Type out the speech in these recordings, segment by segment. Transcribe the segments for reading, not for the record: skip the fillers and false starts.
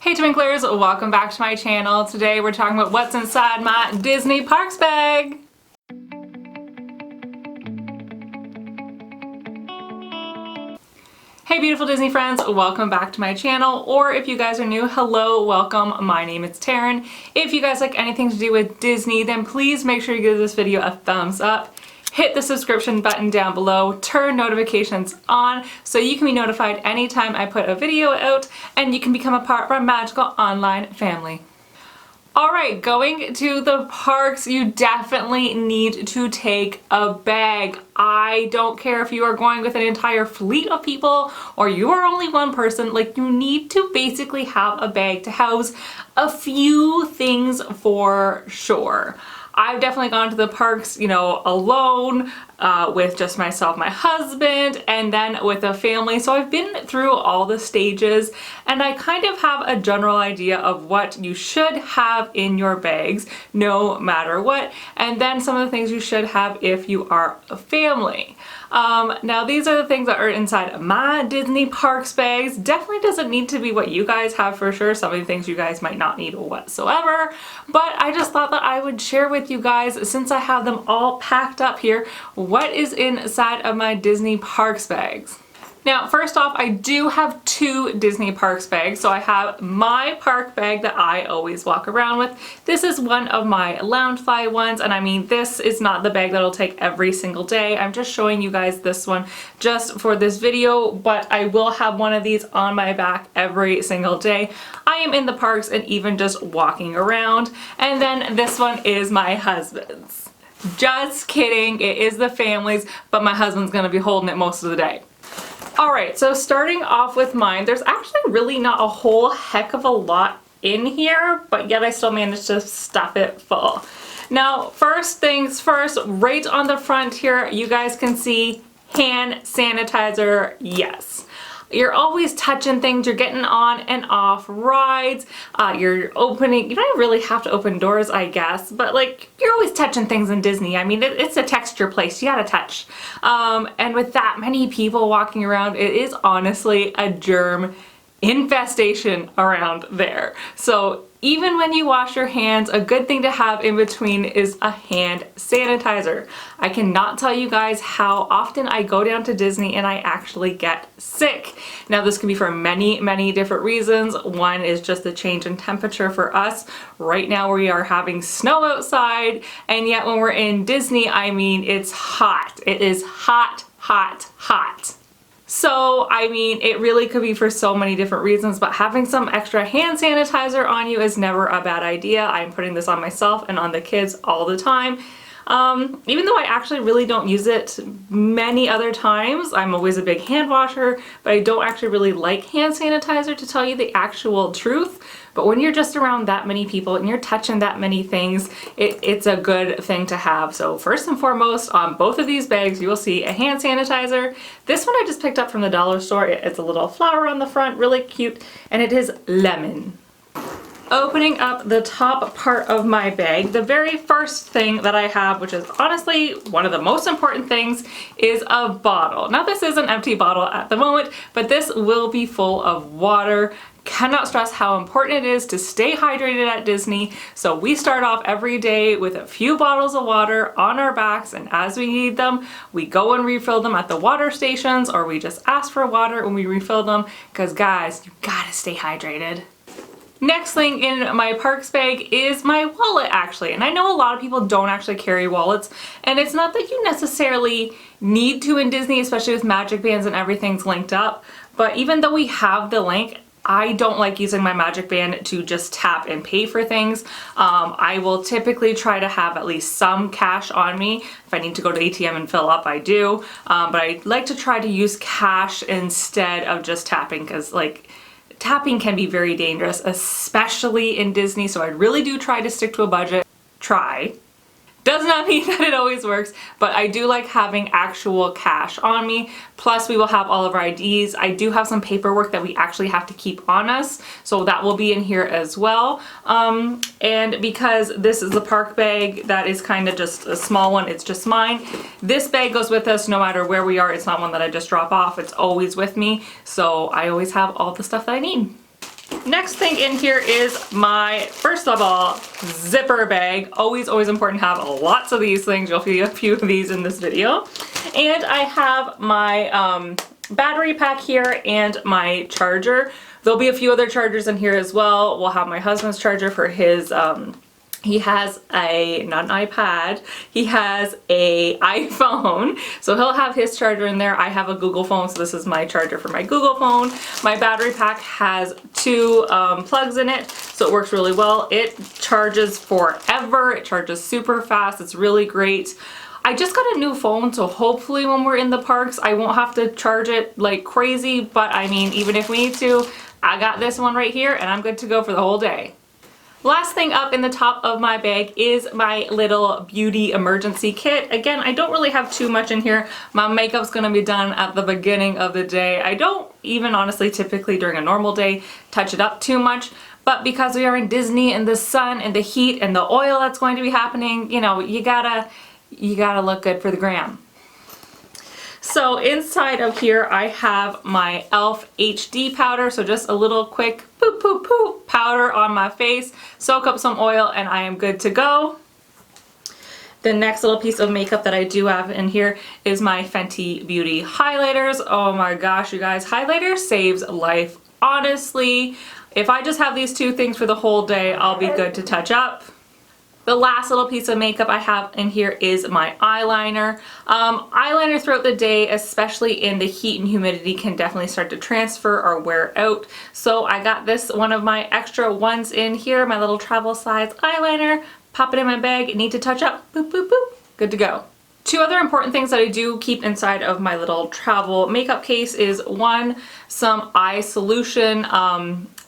Hey Twinklers, welcome back to my channel. Today we're talking about what's inside my Disney Parks bag. Hey beautiful Disney friends, welcome back to my channel, or if you guys are new, hello, welcome. My name is Terryn. If you guys like anything to do with Disney, then please make sure you give this video a thumbs up. Hit the subscription button down below, turn notifications on so you can be notified anytime I put a video out, and you can become a part of our magical online family. Alright, going to the parks, you definitely need to take a bag. I don't care if you are going with an entire fleet of people or you are only one person, like you need to basically have a bag to house a few things for sure. I've definitely gone to the parks, you know, alone, with just myself, my husband, and then with a family. So I've been through all the stages and I kind of have a general idea of what you should have in your bags, no matter what. And then some of the things you should have if you are a family. Now these are the things that are inside my Disney Parks bags. Definitely doesn't need to be what you guys have for sure. Some of the things you guys might not need whatsoever, but I just thought that I would share with you guys, since I have them all packed up here, what is inside of my Disney Parks bags. Now, first off, I do have two Disney Parks bags. So I have my park bag that I always walk around with. This is one of my Loungefly ones, and I mean, this is not the bag that I'll take every single day. I'm just showing you guys this one just for this video, but I will have one of these on my back every single day I am in the parks and even just walking around. And then this one is my husband's. Just kidding, it is the family's, but my husband's gonna be holding it most of the day. Alright, so starting off with mine, there's actually really not a whole heck of a lot in here, but yet I still managed to stuff it full. Now, first things first, right on the front here, you guys can see hand sanitizer, yes. You're always touching things, you're getting on and off rides, you're opening, you don't really have to open doors, I guess, but like, you're always touching things in Disney. I mean, it's a texture place, you gotta touch. And with that many people walking around, it is honestly a germ infestation around there. So even when you wash your hands, a good thing to have in between is a hand sanitizer. I cannot tell you guys how often I go down to Disney and I actually get sick. Now this can be for many different reasons. One is just the change in temperature for us. Right now we are having snow outside, and yet when we're in Disney, I mean, it's hot. It is hot, hot, hot. So, I mean, it really could be for so many different reasons, but having some extra hand sanitizer on you is never a bad idea. I'm putting this on myself and on the kids all the time. Even though I actually really don't use it many other times, I'm always a big hand washer, but I don't actually really like hand sanitizer, to tell you the actual truth. But when you're just around that many people and you're touching that many things, it's a good thing to have. So first and foremost, on both of these bags, you will see a hand sanitizer. This one I just picked up from the dollar store. It's a little flower on the front, really cute, and it is lemon. Opening up the top part of my bag, the very first thing that I have, which is honestly one of the most important things, is a bottle. Now this is an empty bottle at the moment, but this will be full of water. Cannot stress how important it is to stay hydrated at Disney. So we start off every day with a few bottles of water on our backs, and as we need them, we go and refill them at the water stations, or we just ask for water when we refill them, because guys, you gotta stay hydrated. Next thing in my parks bag is my wallet, actually. And I know a lot of people don't actually carry wallets, and it's not that you necessarily need to in Disney, especially with magic bands and everything's linked up. But even though we have the link, I don't like using my magic band to just tap and pay for things. I will typically try to have at least some cash on me. If I need to go to ATM and fill up, I do. But I like to try to use cash instead of just tapping, because like, tapping can be very dangerous, especially in Disney, so I really do try to stick to a budget. Try. Does not mean that it always works, but I do like having actual cash on me. Plus we will have all of our IDs. I do have some paperwork that we actually have to keep on us, so that will be in here as well. And because this is a park bag that is kind of just a small one, it's just mine. This bag goes with us no matter where we are. It's not one that I just drop off. It's always with me, so I always have all the stuff that I need. Next thing in here is my, first of all, zipper bag. Always important to have lots of these things. You'll see a few of these in this video. And I have my battery pack here and my charger. There'll be a few other chargers in here as well. We'll have my husband's charger for his, he has a, not an iPad, he has a iPhone, so he'll have his charger in there. I have a Google phone, so this is my charger for my Google phone. My battery pack has two plugs in it, so it works really well. It charges forever, it charges super fast, it's really great. I just got a new phone, so hopefully when we're in the parks, I won't have to charge it like crazy, but I mean, even if we need to, I got this one right here, and I'm good to go for the whole day. Last thing up in the top of my bag is my little beauty emergency kit. Again, I don't really have too much in here. My makeup's gonna be done at the beginning of the day. I don't even honestly typically during a normal day touch it up too much, but because we are in Disney and the sun and the heat and the oil that's going to be happening, you know, you gotta look good for the gram. So inside of here I have my e.l.f. HD powder, so just a little quick poop poop poop powder on my face, soak up some oil, and I am good to go. The next little piece of makeup that I do have in here is my Fenty Beauty highlighters. Oh my gosh, you guys, highlighter saves life. Honestly, if I just have these two things for the whole day, I'll be good to touch up. The last little piece of makeup I have in here is my eyeliner. Eyeliner throughout the day, especially in the heat and humidity, can definitely start to transfer or wear out. So I got this one of my extra ones in here, my little travel size eyeliner. Pop it in my bag, need to touch up, boop, boop, boop, good to go. Two other important things that I do keep inside of my little travel makeup case is one, some eye solution.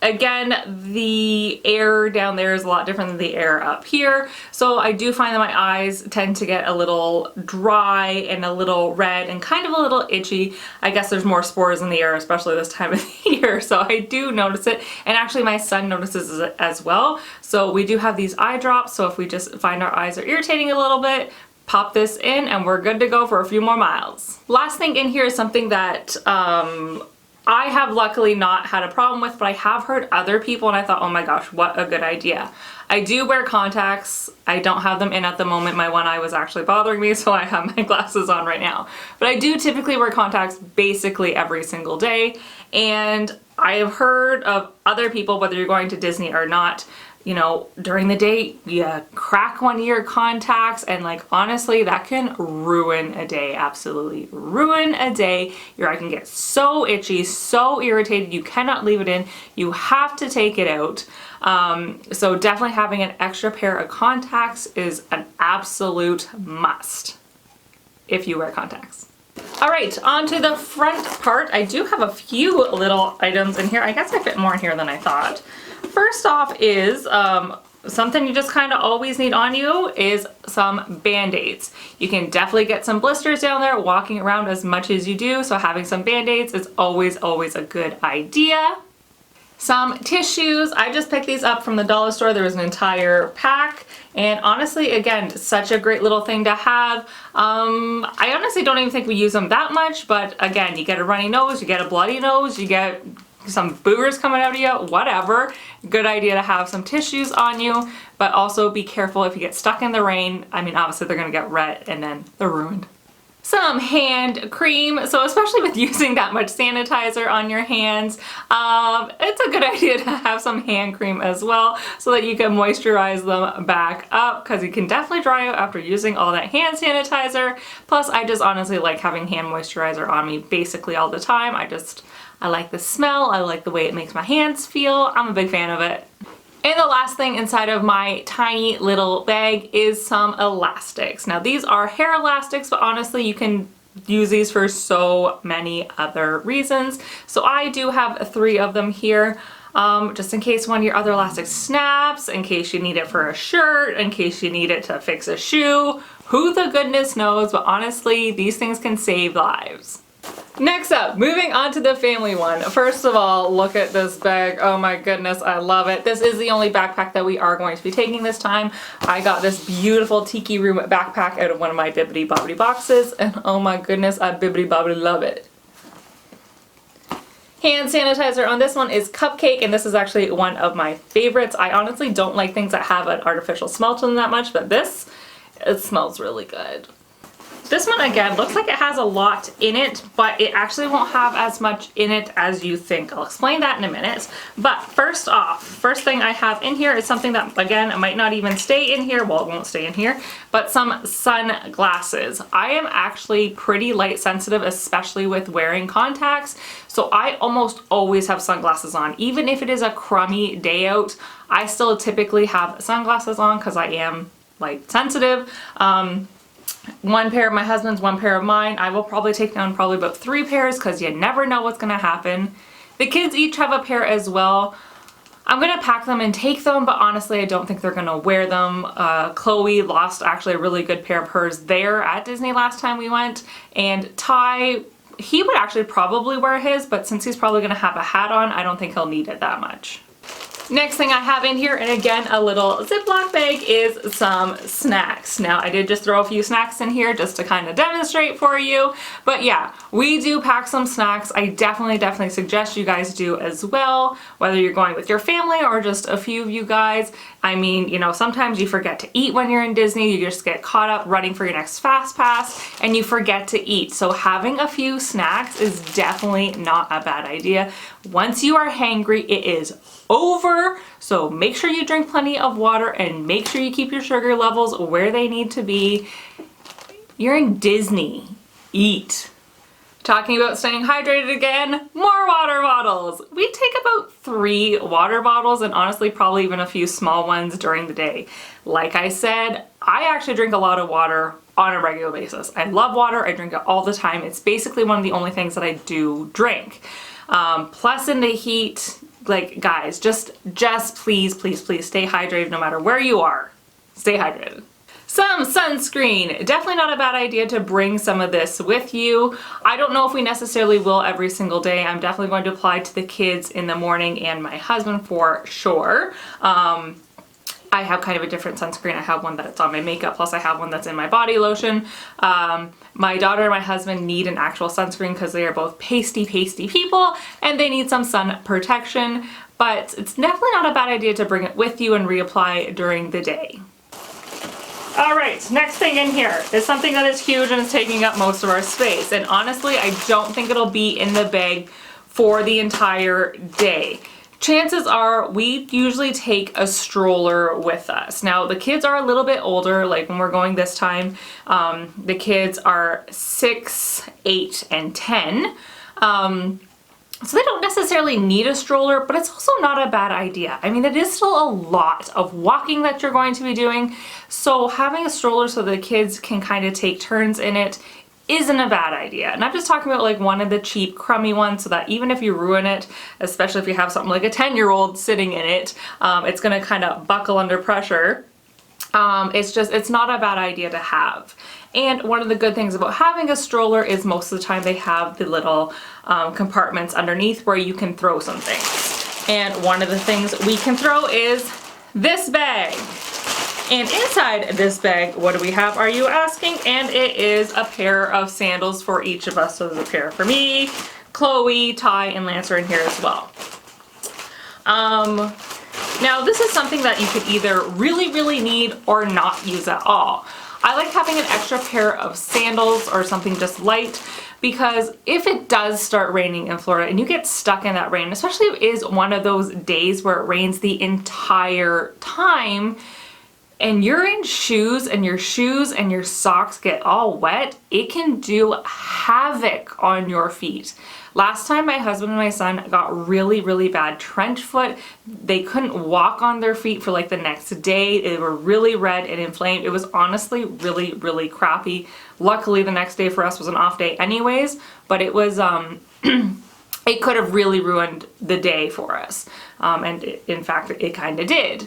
Again, the air down there is a lot different than the air up here, so I do find that my eyes tend to get a little dry and a little red and kind of a little itchy. I guess there's more spores in the air, especially this time of the year, so I do notice it, and actually my son notices it as well. So we do have these eye drops, so if we just find our eyes are irritating a little bit, pop this in and we're good to go for a few more miles. Last thing in here is something that I have luckily not had a problem with, but I have heard other people and I thought, oh my gosh, what a good idea. I do wear contacts. I don't have them in at the moment. My one eye was actually bothering me, so I have my glasses on right now. But I do typically wear contacts basically every single day. And I have heard of other people, whether you're going to Disney or not, you know, during the day, you crack one of your contacts and like, honestly, that can ruin a day, absolutely ruin a day. Your eye can get so itchy, so irritated, you cannot leave it in. You have to take it out. So definitely having an extra pair of contacts is an absolute must if you wear contacts. All right, on to the front part. I do have a few little items in here. I guess I fit more in here than I thought. First off is something you just kind of always need on you is some Band-Aids. You can definitely get some blisters down there walking around as much as you do, so having some Band-Aids is always a good idea. Some tissues. I just picked these up from the dollar store. There was an entire pack, and honestly, again, such a great little thing to have. I honestly don't even think we use them that much, but again, you get a runny nose, you get a bloody nose, you get some boogers coming out of you, whatever. Good idea to have some tissues on you, but also be careful if you get stuck in the rain. I mean, obviously they're gonna get red and then they're ruined. Some hand cream, so especially with using that much sanitizer on your hands, it's a good idea to have some hand cream as well so that you can moisturize them back up, because you can definitely dry out after using all that hand sanitizer. Plus, I just honestly like having hand moisturizer on me basically all the time. I like the smell, I like the way it makes my hands feel. I'm a big fan of it. And the last thing inside of my tiny little bag is some elastics. Now these are hair elastics, but honestly you can use these for so many other reasons. So I do have 3 of them here. Just in case one of your other elastics snaps, in case you need it for a shirt, in case you need it to fix a shoe, who the goodness knows, but honestly these things can save lives. Next up, moving on to the family one. First of all, look at this bag. Oh my goodness, I love it. This is the only backpack that we are going to be taking this time. I got this beautiful Tiki Room backpack out of one of my Bibbidi Bobbidi boxes, and oh my goodness, I bibbidi bobbidi love it. Hand sanitizer on this one is Cupcake, and this is actually one of my favorites. I honestly don't like things that have an artificial smell to them that much, but this, it smells really good. This one, again, looks like it has a lot in it, but it actually won't have as much in it as you think. I'll explain that in a minute. But first off, first thing I have in here is something that, again, might not even stay in here. Well, it won't stay in here, but some sunglasses. I am actually pretty light sensitive, especially with wearing contacts. So I almost always have sunglasses on. Even if it is a crummy day out, I still typically have sunglasses on because I am light sensitive. One pair of my husband's, one pair of mine. I will probably take down probably about 3 pairs because you never know what's going to happen. The kids each have a pair as well. I'm going to pack them and take them, but honestly I don't think they're going to wear them. Chloe lost actually a really good pair of hers there at Disney last time we went, and Ty, he would actually probably wear his, but since he's probably going to have a hat on, I don't think he'll need it that much. Next thing I have in here, and again a little Ziploc bag, is some snacks. Now I did just throw a few snacks in here just to kind of demonstrate for you, but yeah, we do pack some snacks. I definitely suggest you guys do as well, whether you're going with your family or just a few of you guys. I mean, you know, sometimes you forget to eat when you're in Disney. You just get caught up running for your next fast pass and you forget to eat. So having a few snacks is definitely not a bad idea. Once you are hangry, it is over. So make sure you drink plenty of water and make sure you keep your sugar levels where they need to be. You're in Disney. Eat. Talking about staying hydrated again, more water bottles. We take about 3 water bottles and honestly probably even a few small ones during the day. Like I said, I actually drink a lot of water on a regular basis. I love water, I drink it all the time. It's basically one of the only things that I do drink. Plus in the heat, like guys, just please stay hydrated no matter where you are. Stay hydrated. Some sunscreen. Definitely not a bad idea to bring some of this with you. I don't know if we necessarily will every single day. I'm definitely going to apply to the kids in the morning and my husband for sure. I have kind of a different sunscreen. I have one that's on my makeup, plus I have one that's in my body lotion. My daughter and my husband need an actual sunscreen because they are both pasty people and they need some sun protection, but it's definitely not a bad idea to bring it with you and reapply during the day. Alright, next thing in here is something that is huge and is taking up most of our space, and honestly I don't think it'll be in the bag for the entire day. Chances are we usually take a stroller with us. Now the kids are a little bit older, like when we're going this time, the kids are 6, 8, and 10. So they don't necessarily need a stroller, but it's also not a bad idea. I mean, it is still a lot of walking that you're going to be doing, so having a stroller so the kids can kind of take turns in it isn't a bad idea. And I'm just talking about like one of the cheap crummy ones so that even if you ruin it, especially if you have something like a 10-year-old sitting in it, it's gonna kind of buckle under pressure. It's not a bad idea to have. And one of the good things about having a stroller is most of the time they have the little compartments underneath where you can throw some things. And one of the things we can throw is this bag. And inside this bag, what do we have, are you asking? And it is a pair of sandals for each of us. So there's a pair for me, Chloe, Ty, and Lancer in here as well. Now this is something that you could either really need or not use at all. I like having an extra pair of sandals or something just light, because if it does start raining in Florida and you get stuck in that rain, especially if it is one of those days where it rains the entire time, and you're in shoes and your socks get all wet, it can do havoc on your feet. Last time my husband and my son got really bad trench foot. They couldn't walk on their feet for like the next day. They were really red and inflamed. It was honestly really crappy. Luckily the next day for us was an off day anyways, but it was it could have really ruined the day for us. And in fact it kind of did.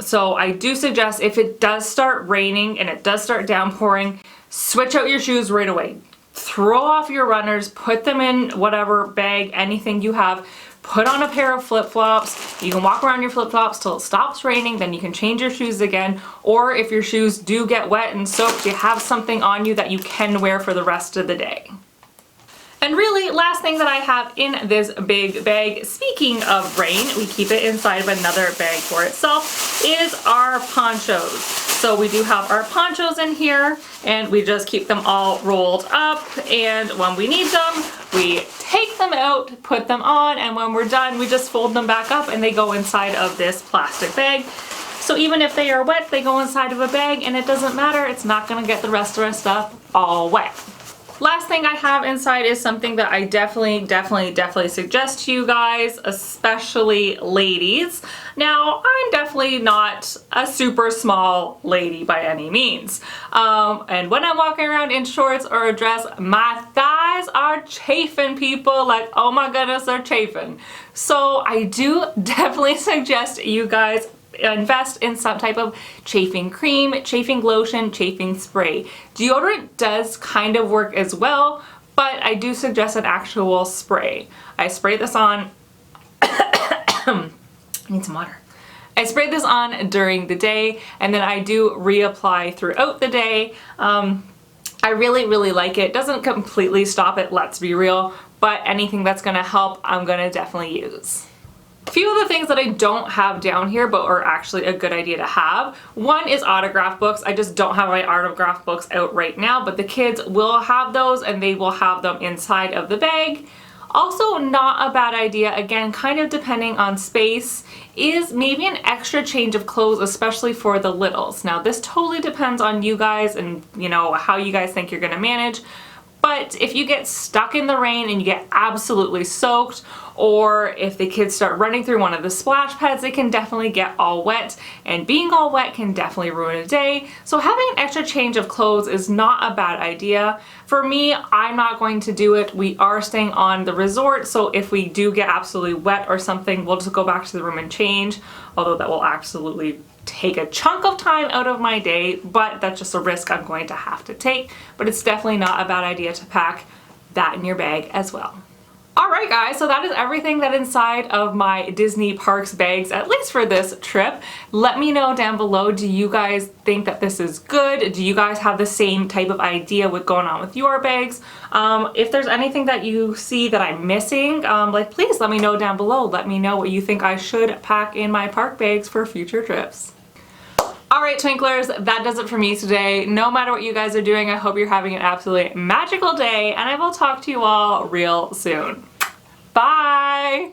So I do suggest if it does start raining and it does start downpouring, switch out your shoes right away. Throw off your runners, put them in whatever bag, anything you have, put on a pair of flip-flops. You can walk around your flip-flops till it stops raining, then you can change your shoes again. Or if your shoes do get wet and soaked, you have something on you that you can wear for the rest of the day. And really, last thing that I have in this big bag, speaking of rain, we keep it inside of another bag for itself, is our ponchos. So we do have our ponchos in here, and we just keep them all rolled up, and when we need them, we take them out, put them on, and when we're done, we just fold them back up and they go inside of this plastic bag. So even if they are wet, they go inside of a bag and it doesn't matter, it's not gonna get the rest of our stuff all wet. Last thing I have inside is something that I definitely suggest to you guys, especially ladies. Now, I'm definitely not a super small lady by any means. And when I'm walking around in shorts or a dress, my thighs are chafing, people. Like, oh my goodness, they're chafing. So I do definitely suggest you guys invest in some type of chafing cream, chafing lotion, chafing spray. Deodorant does kind of work as well, but I do suggest an actual spray. I spray this on I need some water. I spray this on during the day, and then I do reapply throughout the day. I really like it. Doesn't completely stop it, let's be real, but anything that's gonna help, I'm gonna definitely use. A few of the things that I don't have down here but are actually a good idea to have. One is autograph books. I just don't have my autograph books out right now, but the kids will have those and they will have them inside of the bag. Also, not a bad idea, again, kind of depending on space, is maybe an extra change of clothes, especially for the littles. Now, this totally depends on you guys and, you know, how you guys think you're gonna manage. But if you get stuck in the rain and you get absolutely soaked, or if the kids start running through one of the splash pads, they can definitely get all wet, and being all wet can definitely ruin a day. So having an extra change of clothes is not a bad idea. For me, I'm not going to do it. We are staying on the resort, so if we do get absolutely wet or something, we'll just go back to the room and change, although that will absolutely take a chunk of time out of my day, but that's just a risk I'm going to have to take. But it's definitely not a bad idea to pack that in your bag as well. Alright guys, so that is everything that inside of my Disney Parks bags, at least for this trip. Let me know down below, do you guys think that this is good? Do you guys have the same type of idea with going on with your bags? If there's anything that you see that I'm missing, like please let me know down below. Let me know what you think I should pack in my park bags for future trips. Alright Twinklers, that does it for me today. No matter what you guys are doing, I hope you're having an absolutely magical day, and I will talk to you all real soon. Bye!